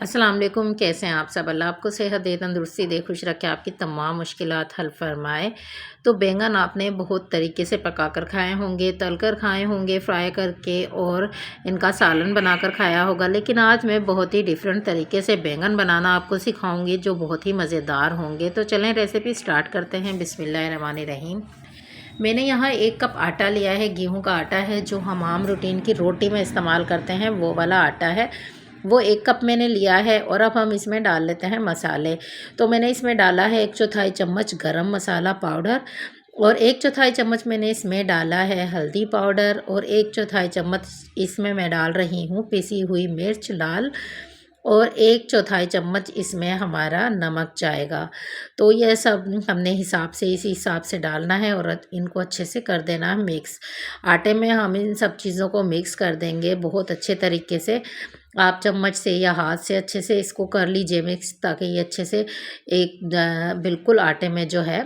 अस्सलाम वालेकुम। कैसे हैं आप सब? अल्लाह आपको सेहत दे, तंदुरुस्ती दे, खुश रखे, आपकी तमाम मुश्किलात हल फरमाए। तो बैंगन आपने बहुत तरीके से पकाकर खाए होंगे, तलकर खाए होंगे, फ्राई करके, और इनका सालन बनाकर खाया होगा। लेकिन आज मैं बहुत ही डिफरेंट तरीके से बैंगन बनाना आपको सिखाऊंगी जो बहुत ही मज़ेदार होंगे। तो चलें रेसिपी स्टार्ट करते हैं। बिस्मिल्लाहिर्रहमानिर्रहीम। मैंने यहाँ 1 कप आटा लिया है। गेहूं का आटा है जो हम आम रूटीन की रोटी में इस्तेमाल करते हैं, वो वाला आटा है। वो 1 कप मैंने लिया है। और अब हम इसमें डाल लेते हैं मसाले। तो मैंने इसमें डाला है 1/4 चम्मच गरम मसाला पाउडर, और 1/4 चम्मच मैंने इसमें डाला है हल्दी पाउडर, और 1/4 चम्मच इसमें मैं डाल रही हूँ पिसी हुई मिर्च लाल, और 1/4 चम्मच इसमें हमारा नमक जाएगा। तो यह सब हमने हिसाब से, इसी हिसाब से डालना है और इनको अच्छे से कर देना है मिक्स। आटे में हम इन सब चीज़ों को मिक्स कर देंगे बहुत अच्छे तरीके से। आप चम्मच से या हाथ से अच्छे से इसको कर लीजिए मिक्स, ताकि ये अच्छे से बिल्कुल आटे में जो है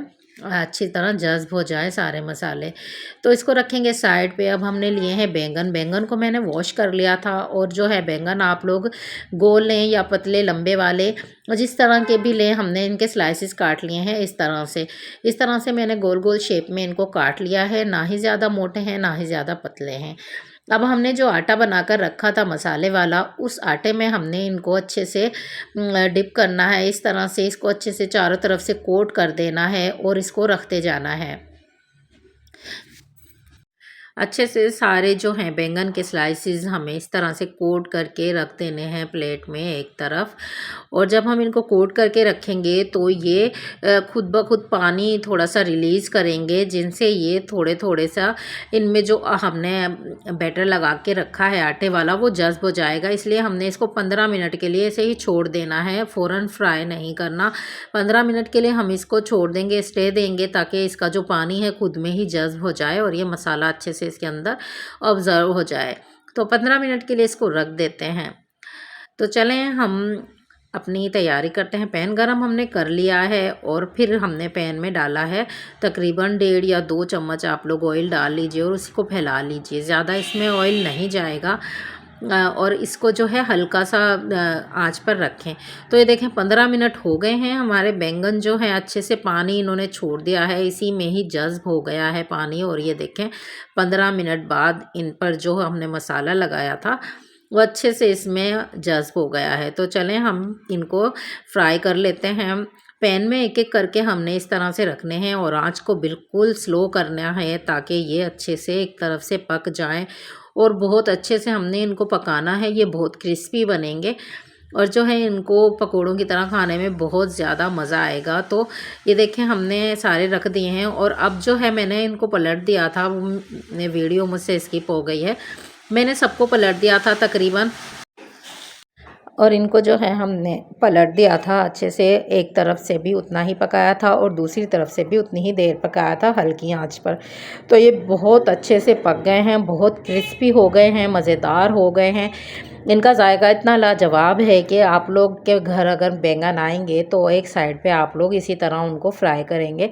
अच्छी तरह जज्ब हो जाए सारे मसाले। तो इसको रखेंगे साइड पे। अब हमने लिए हैं बैंगन। बैंगन को मैंने वॉश कर लिया था, और जो है बैंगन आप लोग गोल लें या पतले लंबे वाले, जिस तरह के भी लें। हमने इनके स्लाइसिस काट लिए हैं इस तरह से। इस तरह से मैंने गोल गोल शेप में इनको काट लिया है। ना ही ज़्यादा मोटे हैं ना ही ज़्यादा पतले हैं। अब हमने जो आटा बनाकर रखा था मसाले वाला, उस आटे में हमने इनको अच्छे से डिप करना है। इस तरह से इसको अच्छे से चारों तरफ से कोट कर देना है और इसको रखते जाना है। अच्छे से सारे जो हैं बैंगन के स्लाइसेस हमें इस तरह से कोट करके रख देने हैं प्लेट में एक तरफ। और जब हम इनको कोट करके रखेंगे तो ये खुद ब खुद पानी थोड़ा सा रिलीज़ करेंगे, जिनसे ये थोड़े थोड़े सा इनमें जो हमने बैटर लगा के रखा है आटे वाला, वो जज्ब हो जाएगा। इसलिए हमने इसको 15 मिनट के लिए ऐसे ही छोड़ देना है, फ़ौरन फ्राई नहीं करना। 15 मिनट के लिए हम इसको छोड़ देंगे, स्टे देंगे, ताकि इसका जो पानी है खुद में ही जज्ब हो जाए और ये मसाला अच्छे से इसके अंदर ऑब्ज़र्व हो जाए। तो 15 मिनट के लिए इसको रख देते हैं। तो चलें हम अपनी तैयारी करते हैं। पैन गरम हमने कर लिया है, और फिर हमने पैन में डाला है तकरीबन 1.5 या 2 चम्मच आप लोग ऑयल डाल लीजिए, और उसको फैला लीजिए। ज़्यादा इसमें ऑयल नहीं जाएगा। और इसको जो है हल्का सा आंच पर रखें। तो ये देखें 15 मिनट हो गए हैं। हमारे बैंगन जो है अच्छे से पानी इन्होंने छोड़ दिया है, इसी में ही जज्ब हो गया है पानी। और ये देखें 15 मिनट बाद इन पर जो हमने मसाला लगाया था वो अच्छे से इसमें जज्ब हो गया है। तो चलें हम इनको फ्राई कर लेते हैं। पैन में एक एक करके हमने इस तरह से रखने हैं, और आंच को बिल्कुल स्लो करना है, ताकि ये अच्छे से एक तरफ से पक जाएं। और बहुत अच्छे से हमने इनको पकाना है, ये बहुत क्रिस्पी बनेंगे, और जो है इनको पकोड़ों की तरह खाने में बहुत ज़्यादा मज़ा आएगा। तो ये देखें हमने सारे रख दिए हैं, और अब जो है मैंने इनको पलट दिया था, वो वीडियो मुझसे स्किप हो गई है। मैंने सबको पलट दिया था तकरीबन, और इनको जो है हमने पलट दिया था अच्छे से। एक तरफ से भी उतना ही पकाया था और दूसरी तरफ से भी उतनी ही देर पकाया था हल्की आंच पर। तो ये बहुत अच्छे से पक गए हैं, बहुत क्रिस्पी हो गए हैं, मज़ेदार हो गए हैं। इनका जायका इतना लाजवाब है कि आप लोग के घर अगर बैंगन आएंगे तो एक साइड पे आप लोग इसी तरह उनको फ्राई करेंगे।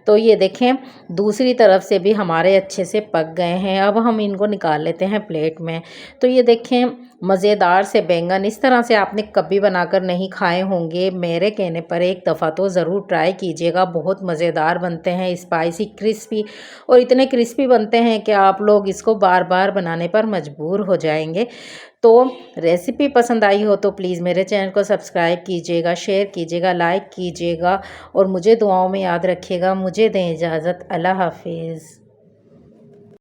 तो ये देखें दूसरी तरफ से भी हमारे अच्छे से पक गए हैं। अब हम इनको निकाल लेते हैं प्लेट में। तो ये देखें मज़ेदार से बैंगन इस तरह से आपने कभी बनाकर नहीं खाए होंगे। मेरे कहने पर एक दफ़ा तो ज़रूर ट्राई कीजिएगा, बहुत मज़ेदार बनते हैं, स्पाइसी क्रिस्पी, और इतने क्रिस्पी बनते हैं कि आप लोग इसको बार बार बनाने पर मजबूर हो जाएंगे। तो रेसिपी पसंद आई हो तो प्लीज़ मेरे चैनल को सब्सक्राइब कीजिएगा, शेयर कीजिएगा, लाइक कीजिएगा, और मुझे दुआओं में याद रखिएगा। मुझे दें इजाज़त। अल्लाह हाफिज़।